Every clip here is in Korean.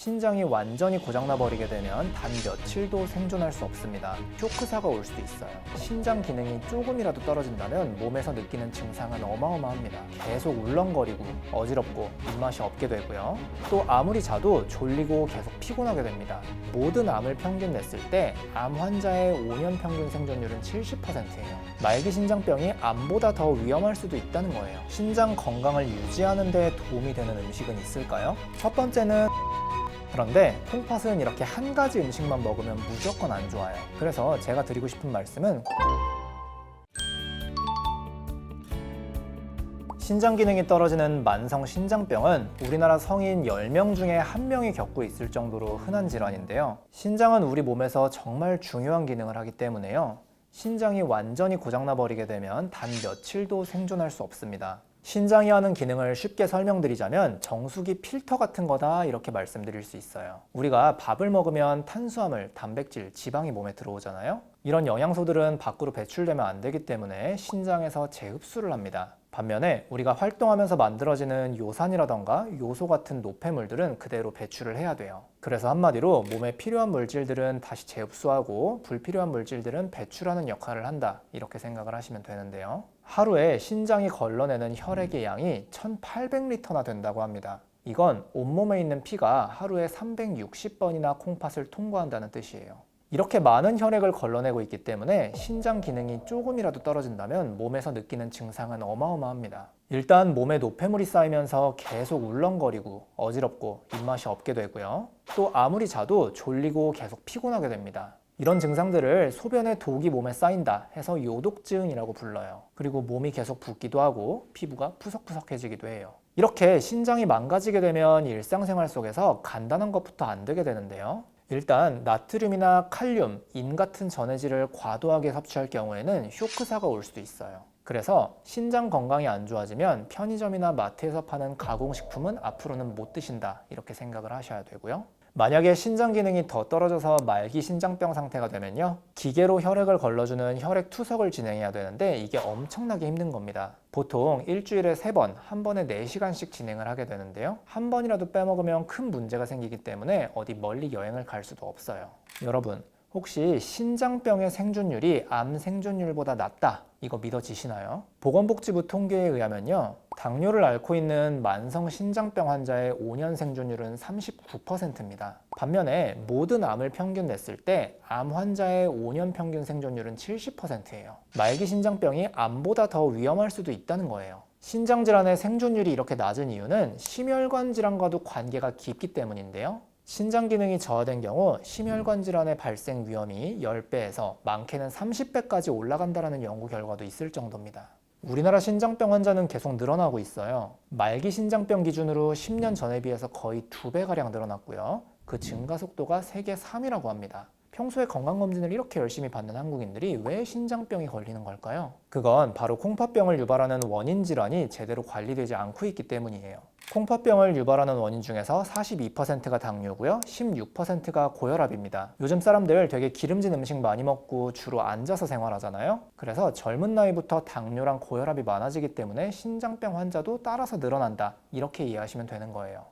신장이 완전히 고장나 버리게 되면 단 며칠도 생존할 수 없습니다. 쇼크사가 올 수도 있어요. 신장 기능이 조금이라도 떨어진다면 몸에서 느끼는 증상은 어마어마합니다. 계속 울렁거리고 어지럽고 입맛이 없게 되고요. 또 아무리 자도 졸리고 계속 피곤하게 됩니다. 모든 암을 평균 냈을 때 암 환자의 5년 평균 생존율은 70%예요. 말기 신장병이 암보다 더 위험할 수도 있다는 거예요. 신장 건강을 유지하는 데 도움이 되는 음식은 있을까요? 첫 번째는 그런데 콩팥은 이렇게 한 가지 음식만 먹으면 무조건 안 좋아요. 그래서 제가 드리고 싶은 말씀은 신장 기능이 떨어지는 만성 신장병은 우리나라 성인 10명 중에 1명이 겪고 있을 정도로 흔한 질환인데요. 신장은 우리 몸에서 정말 중요한 기능을 하기 때문에요. 신장이 완전히 고장나 버리게 되면 단 며칠도 생존할 수 없습니다. 신장이 하는 기능을 쉽게 설명드리자면 정수기 필터 같은 거다 이렇게 말씀드릴 수 있어요. 우리가 밥을 먹으면 탄수화물, 단백질, 지방이 몸에 들어오잖아요. 이런 영양소들은 밖으로 배출되면 안 되기 때문에 신장에서 재흡수를 합니다. 반면에 우리가 활동하면서 만들어지는 요산이라던가 요소 같은 노폐물들은 그대로 배출을 해야 돼요. 그래서 한마디로 몸에 필요한 물질들은 다시 재흡수하고 불필요한 물질들은 배출하는 역할을 한다 이렇게 생각을 하시면 되는데요. 하루에 신장이 걸러내는 혈액의 양이 1800리터나 된다고 합니다. 이건 온몸에 있는 피가 하루에 360번이나 콩팥을 통과한다는 뜻이에요. 이렇게 많은 혈액을 걸러내고 있기 때문에 신장 기능이 조금이라도 떨어진다면 몸에서 느끼는 증상은 어마어마합니다. 일단 몸에 노폐물이 쌓이면서 계속 울렁거리고 어지럽고 입맛이 없게 되고요. 또 아무리 자도 졸리고 계속 피곤하게 됩니다. 이런 증상들을 소변에 독이 몸에 쌓인다 해서 요독증이라고 불러요. 그리고 몸이 계속 붓기도 하고 피부가 푸석푸석해지기도 해요. 이렇게 신장이 망가지게 되면 일상생활 속에서 간단한 것부터 안 되게 되는데요. 일단 나트륨이나 칼륨, 인 같은 전해질을 과도하게 섭취할 경우에는 쇼크사가 올 수도 있어요. 그래서 신장 건강이 안 좋아지면 편의점이나 마트에서 파는 가공식품은 앞으로는 못 드신다 이렇게 생각을 하셔야 되고요. 만약에 신장 기능이 더 떨어져서 말기 신장병 상태가 되면요, 기계로 혈액을 걸러주는 혈액 투석을 진행해야 되는데 이게 엄청나게 힘든 겁니다. 보통 일주일에 3번, 한 번에 4시간씩 진행을 하게 되는데요. 한 번이라도 빼먹으면 큰 문제가 생기기 때문에 어디 멀리 여행을 갈 수도 없어요. 여러분, 혹시 신장병의 생존율이 암 생존율보다 낮다, 이거 믿어지시나요? 보건복지부 통계에 의하면요, 당뇨를 앓고 있는 만성 신장병 환자의 5년 생존율은 39%입니다. 반면에 모든 암을 평균 냈을 때 암 환자의 5년 평균 생존율은 70%예요. 말기 신장병이 암보다 더 위험할 수도 있다는 거예요. 신장 질환의 생존율이 이렇게 낮은 이유는 심혈관 질환과도 관계가 깊기 때문인데요. 신장 기능이 저하된 경우 심혈관 질환의 발생 위험이 10배에서 많게는 30배까지 올라간다는 연구 결과도 있을 정도입니다. 우리나라 신장병 환자는 계속 늘어나고 있어요. 말기 신장병 기준으로 10년 전에 비해서 거의 2배가량 늘어났고요. 그 증가 속도가 세계 3위라고 합니다. 평소에 건강검진을 이렇게 열심히 받는 한국인들이 왜 신장병이 걸리는 걸까요? 그건 바로 콩팥병을 유발하는 원인 질환이 제대로 관리되지 않고 있기 때문이에요. 콩팥병을 유발하는 원인 중에서 42%가 당뇨고요, 16%가 고혈압입니다. 요즘 사람들 되게 기름진 음식 많이 먹고 주로 앉아서 생활하잖아요. 그래서 젊은 나이부터 당뇨랑 고혈압이 많아지기 때문에 신장병 환자도 따라서 늘어난다, 이렇게 이해하시면 되는 거예요.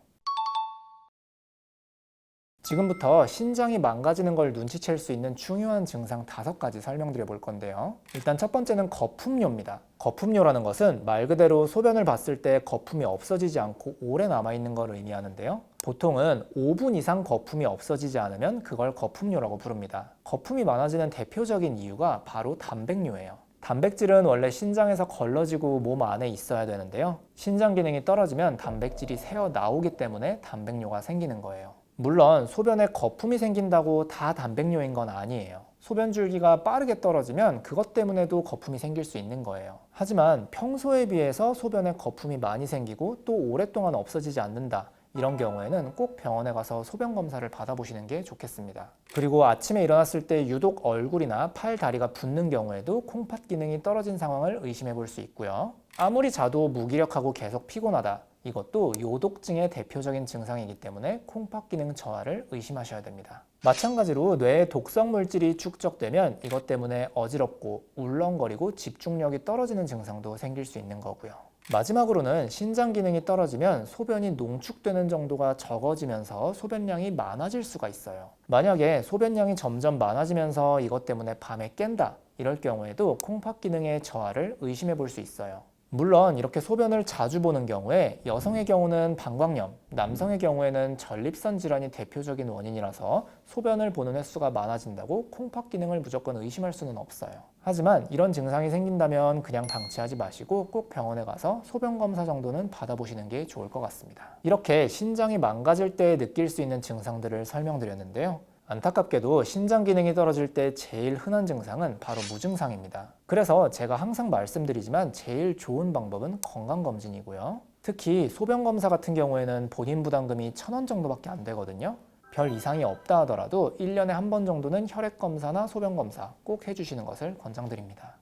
지금부터 신장이 망가지는 걸 눈치챌 수 있는 중요한 증상 5가지 설명드려 볼 건데요. 일단 첫 번째는 거품뇨입니다. 거품뇨라는 것은 말 그대로 소변을 봤을 때 거품이 없어지지 않고 오래 남아있는 걸 의미하는데요. 보통은 5분 이상 거품이 없어지지 않으면 그걸 거품뇨라고 부릅니다. 거품이 많아지는 대표적인 이유가 바로 단백뇨예요. 단백질은 원래 신장에서 걸러지고 몸 안에 있어야 되는데요. 신장 기능이 떨어지면 단백질이 새어 나오기 때문에 단백뇨가 생기는 거예요. 물론 소변에 거품이 생긴다고 다 단백뇨인 건 아니에요. 소변 줄기가 빠르게 떨어지면 그것 때문에도 거품이 생길 수 있는 거예요. 하지만 평소에 비해서 소변에 거품이 많이 생기고 또 오랫동안 없어지지 않는다, 이런 경우에는 꼭 병원에 가서 소변 검사를 받아보시는 게 좋겠습니다. 그리고 아침에 일어났을 때 유독 얼굴이나 팔, 다리가 붓는 경우에도 콩팥 기능이 떨어진 상황을 의심해 볼 수 있고요. 아무리 자도 무기력하고 계속 피곤하다, 이것도 요독증의 대표적인 증상이기 때문에 콩팥 기능 저하를 의심하셔야 됩니다. 마찬가지로 뇌에 독성 물질이 축적되면 이것 때문에 어지럽고 울렁거리고 집중력이 떨어지는 증상도 생길 수 있는 거고요. 마지막으로는 신장 기능이 떨어지면 소변이 농축되는 정도가 적어지면서 소변량이 많아질 수가 있어요. 만약에 소변량이 점점 많아지면서 이것 때문에 밤에 깬다, 이럴 경우에도 콩팥 기능의 저하를 의심해 볼 수 있어요. 물론 이렇게 소변을 자주 보는 경우에 여성의 경우는 방광염, 남성의 경우에는 전립선 질환이 대표적인 원인이라서 소변을 보는 횟수가 많아진다고 콩팥 기능을 무조건 의심할 수는 없어요. 하지만 이런 증상이 생긴다면 그냥 방치하지 마시고 꼭 병원에 가서 소변 검사 정도는 받아보시는 게 좋을 것 같습니다. 이렇게 신장이 망가질 때 느낄 수 있는 증상들을 설명드렸는데요. 안타깝게도 신장 기능이 떨어질 때 제일 흔한 증상은 바로 무증상입니다. 그래서 제가 항상 말씀드리지만 제일 좋은 방법은 건강검진이고요. 특히 소변검사 같은 경우에는 본인 부담금이 1,000원 정도밖에 안 되거든요. 별 이상이 없다 하더라도 1년에 한 번 정도는 혈액검사나 소변검사 꼭 해주시는 것을 권장드립니다.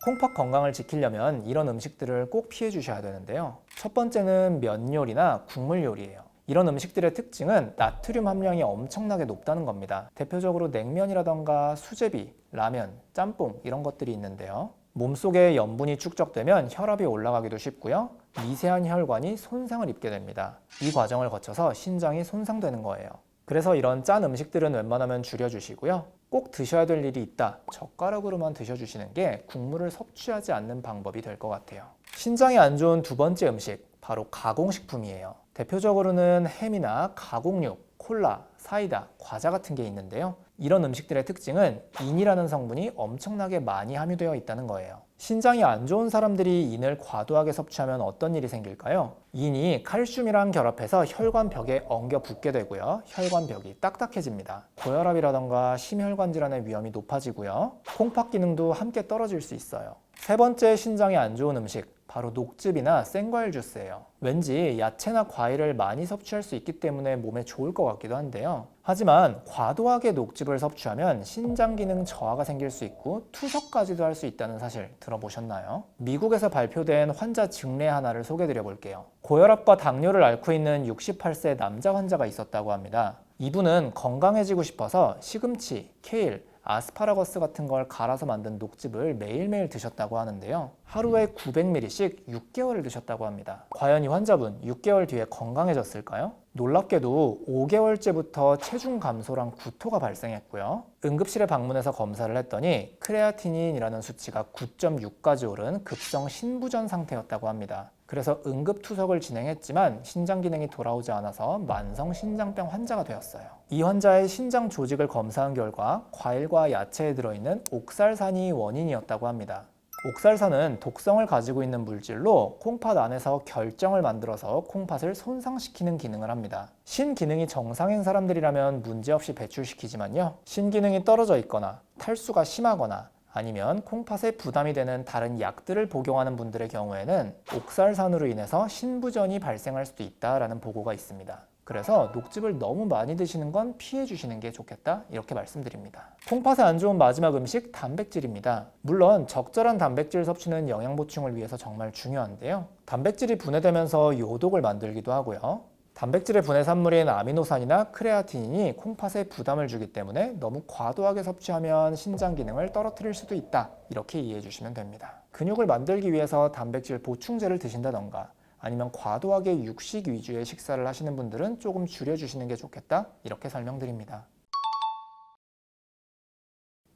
콩팥 건강을 지키려면 이런 음식들을 꼭 피해 주셔야 되는데요. 첫 번째는 면 요리나 국물 요리예요. 이런 음식들의 특징은 나트륨 함량이 엄청나게 높다는 겁니다. 대표적으로 냉면이라던가 수제비, 라면, 짬뽕 이런 것들이 있는데요. 몸속에 염분이 축적되면 혈압이 올라가기도 쉽고요. 미세한 혈관이 손상을 입게 됩니다. 이 과정을 거쳐서 신장이 손상되는 거예요. 그래서 이런 짠 음식들은 웬만하면 줄여주시고요. 꼭 드셔야 될 일이 있다. 젓가락으로만 드셔주시는 게 국물을 섭취하지 않는 방법이 될 것 같아요. 신장에 안 좋은 두 번째 음식, 바로 가공식품이에요. 대표적으로는 햄이나 가공육, 콜라, 사이다, 과자 같은 게 있는데요. 이런 음식들의 특징은 인이라는 성분이 엄청나게 많이 함유되어 있다는 거예요. 신장이 안 좋은 사람들이 인을 과도하게 섭취하면 어떤 일이 생길까요? 인이 칼슘이랑 결합해서 혈관벽에 엉겨 붙게 되고요. 혈관벽이 딱딱해집니다. 고혈압이라던가 심혈관 질환의 위험이 높아지고요. 콩팥 기능도 함께 떨어질 수 있어요. 세 번째 신장에 안 좋은 음식, 바로 녹즙이나 생과일 주스예요. 왠지 야채나 과일을 많이 섭취할 수 있기 때문에 몸에 좋을 것 같기도 한데요. 하지만 과도하게 녹즙을 섭취하면 신장 기능 저하가 생길 수 있고 투석까지도 할 수 있다는 사실 들어보셨나요? 미국에서 발표된 환자 증례 하나를 소개드려 볼게요. 고혈압과 당뇨를 앓고 있는 68세 남자 환자가 있었다고 합니다. 이분은 건강해지고 싶어서 시금치, 케일, 아스파라거스 같은 걸 갈아서 만든 녹즙을 매일매일 드셨다고 하는데요. 하루에 900ml씩 6개월을 드셨다고 합니다. 과연 이 환자분 6개월 뒤에 건강해졌을까요? 놀랍게도 5개월째부터 체중 감소랑 구토가 발생했고요. 응급실에 방문해서 검사를 했더니 크레아티닌이라는 수치가 9.6까지 오른 급성 신부전 상태였다고 합니다. 그래서 응급투석을 진행했지만 신장 기능이 돌아오지 않아서 만성 신장병 환자가 되었어요. 이 환자의 신장 조직을 검사한 결과 과일과 야채에 들어있는 옥살산이 원인이었다고 합니다. 옥살산은 독성을 가지고 있는 물질로 콩팥 안에서 결정을 만들어서 콩팥을 손상시키는 기능을 합니다. 신기능이 정상인 사람들이라면 문제없이 배출시키지만요. 신기능이 떨어져 있거나 탈수가 심하거나 아니면 콩팥에 부담이 되는 다른 약들을 복용하는 분들의 경우에는 옥살산으로 인해서 신부전이 발생할 수도 있다라는 보고가 있습니다. 그래서 녹즙을 너무 많이 드시는 건 피해 주시는 게 좋겠다, 이렇게 말씀드립니다. 콩팥에 안 좋은 마지막 음식, 단백질입니다. 물론 적절한 단백질 섭취는 영양 보충을 위해서 정말 중요한데요. 단백질이 분해되면서 요독을 만들기도 하고요. 단백질의 분해 산물인 아미노산이나 크레아티닌이 콩팥에 부담을 주기 때문에 너무 과도하게 섭취하면 신장 기능을 떨어뜨릴 수도 있다, 이렇게 이해해 주시면 됩니다. 근육을 만들기 위해서 단백질 보충제를 드신다던가 아니면 과도하게 육식 위주의 식사를 하시는 분들은 조금 줄여주시는 게 좋겠다, 이렇게 설명드립니다.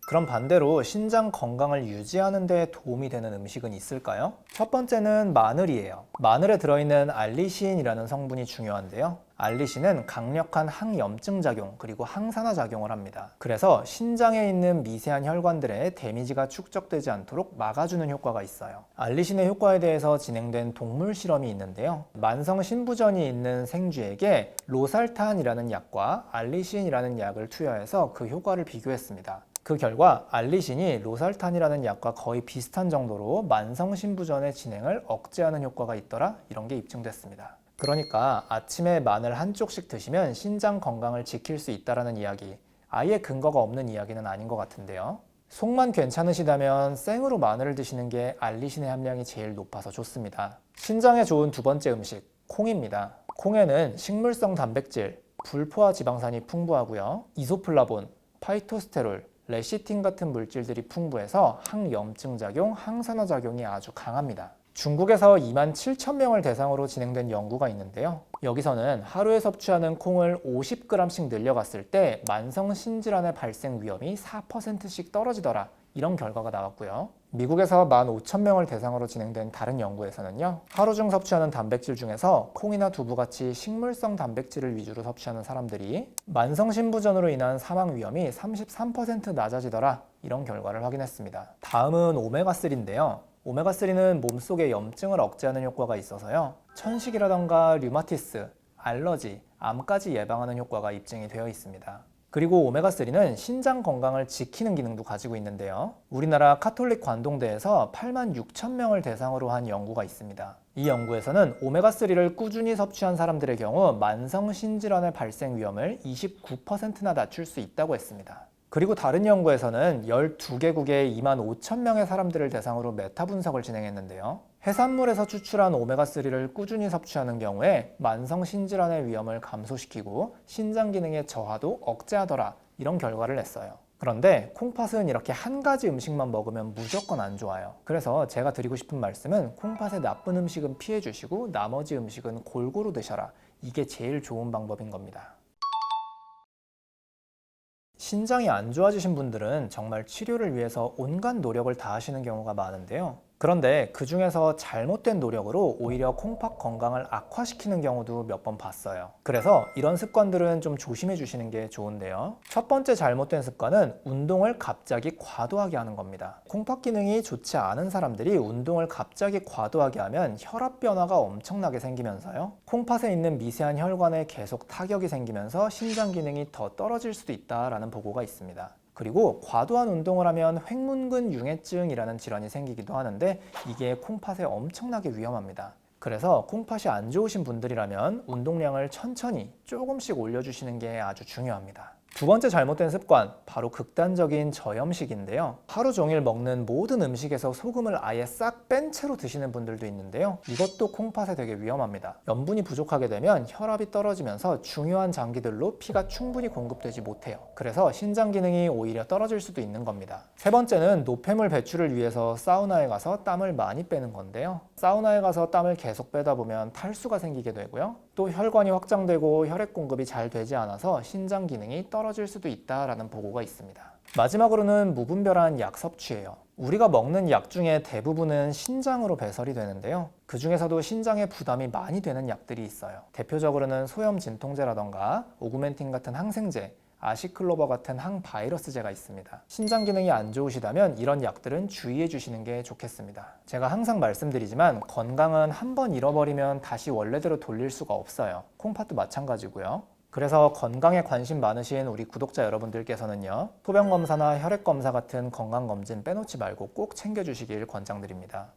그럼 반대로 신장 건강을 유지하는 데 도움이 되는 음식은 있을까요? 첫 번째는 마늘이에요. 마늘에 들어있는 알리신이라는 성분이 중요한데요. 알리신은 강력한 항염증 작용 그리고 항산화 작용을 합니다. 그래서 신장에 있는 미세한 혈관들에 데미지가 축적되지 않도록 막아주는 효과가 있어요. 알리신의 효과에 대해서 진행된 동물 실험이 있는데요. 만성 신부전이 있는 생쥐에게 로살탄이라는 약과 알리신이라는 약을 투여해서 그 효과를 비교했습니다. 그 결과 알리신이 로살탄이라는 약과 거의 비슷한 정도로 만성 신부전의 진행을 억제하는 효과가 있더라, 이런 게 입증됐습니다. 그러니까 아침에 마늘 한 쪽씩 드시면 신장 건강을 지킬 수 있다는 이야기, 아예 근거가 없는 이야기는 아닌 것 같은데요. 속만 괜찮으시다면 생으로 마늘을 드시는 게 알리신의 함량이 제일 높아서 좋습니다. 신장에 좋은 두 번째 음식, 콩입니다. 콩에는 식물성 단백질, 불포화 지방산이 풍부하고요. 이소플라본, 파이토스테롤, 레시틴 같은 물질들이 풍부해서 항염증 작용, 항산화 작용이 아주 강합니다. 중국에서 27,000명을 대상으로 진행된 연구가 있는데요. 여기서는 하루에 섭취하는 콩을 50g씩 늘려갔을 때 만성 신질환의 발생 위험이 4%씩 떨어지더라. 이런 결과가 나왔고요. 미국에서 15,000명을 대상으로 진행된 다른 연구에서는요. 하루 중 섭취하는 단백질 중에서 콩이나 두부같이 식물성 단백질을 위주로 섭취하는 사람들이 만성 신부전으로 인한 사망 위험이 33% 낮아지더라. 이런 결과를 확인했습니다. 다음은 오메가3인데요. 오메가3는 몸속의 염증을 억제하는 효과가 있어서요. 천식이라던가 류마티스, 알러지, 암까지 예방하는 효과가 입증이 되어 있습니다. 그리고 오메가3는 신장 건강을 지키는 기능도 가지고 있는데요. 우리나라 카톨릭 관동대에서 86,000명을 대상으로 한 연구가 있습니다. 이 연구에서는 오메가3를 꾸준히 섭취한 사람들의 경우 만성 신질환의 발생 위험을 29%나 낮출 수 있다고 했습니다. 그리고 다른 연구에서는 12개국의 25,000명의 사람들을 대상으로 메타 분석을 진행했는데요. 해산물에서 추출한 오메가3를 꾸준히 섭취하는 경우에 만성 신질환의 위험을 감소시키고 신장 기능의 저하도 억제하더라. 이런 결과를 냈어요. 그런데 콩팥은 이렇게 한 가지 음식만 먹으면 무조건 안 좋아요. 그래서 제가 드리고 싶은 말씀은 콩팥의 나쁜 음식은 피해 주시고 나머지 음식은 골고루 드셔라. 이게 제일 좋은 방법인 겁니다. 신장이 안 좋아지신 분들은 정말 치료를 위해서 온갖 노력을 다하시는 경우가 많은데요. 그런데 그 중에서 잘못된 노력으로 오히려 콩팥 건강을 악화시키는 경우도 몇 번 봤어요. 그래서 이런 습관들은 좀 조심해 주시는 게 좋은데요. 첫 번째 잘못된 습관은 운동을 갑자기 과도하게 하는 겁니다. 콩팥 기능이 좋지 않은 사람들이 운동을 갑자기 과도하게 하면 혈압 변화가 엄청나게 생기면서요. 콩팥에 있는 미세한 혈관에 계속 타격이 생기면서 신장 기능이 더 떨어질 수도 있다라는 보고가 있습니다. 그리고 과도한 운동을 하면 횡문근 융해증이라는 질환이 생기기도 하는데 이게 콩팥에 엄청나게 위험합니다. 그래서 콩팥이 안 좋으신 분들이라면 운동량을 천천히 조금씩 올려주시는 게 아주 중요합니다. 두 번째 잘못된 습관, 바로 극단적인 저염식인데요. 하루 종일 먹는 모든 음식에서 소금을 아예 싹 뺀 채로 드시는 분들도 있는데요. 이것도 콩팥에 되게 위험합니다. 염분이 부족하게 되면 혈압이 떨어지면서 중요한 장기들로 피가 충분히 공급되지 못해요. 그래서 신장 기능이 오히려 떨어질 수도 있는 겁니다. 세 번째는 노폐물 배출을 위해서 사우나에 가서 땀을 많이 빼는 건데요. 사우나에 가서 땀을 계속 빼다 보면 탈수가 생기게 되고요. 또 혈관이 확장되고 혈액 공급이 잘 되지 않아서 신장 기능이 떨어질 수도 있다라는 보고가 있습니다. 마지막으로는 무분별한 약 섭취예요. 우리가 먹는 약 중에 대부분은 신장으로 배설이 되는데요. 그 중에서도 신장에 부담이 많이 되는 약들이 있어요. 대표적으로는 소염 진통제라던가 오구멘틴 같은 항생제, 아시클로버 같은 항바이러스제가 있습니다. 신장 기능이 안 좋으시다면 이런 약들은 주의해 주시는 게 좋겠습니다. 제가 항상 말씀드리지만 건강은 한번 잃어버리면 다시 원래대로 돌릴 수가 없어요. 콩팥도 마찬가지고요. 그래서 건강에 관심 많으신 우리 구독자 여러분들께서는요. 소변검사나 혈액검사 같은 건강검진 빼놓지 말고 꼭 챙겨주시길 권장드립니다.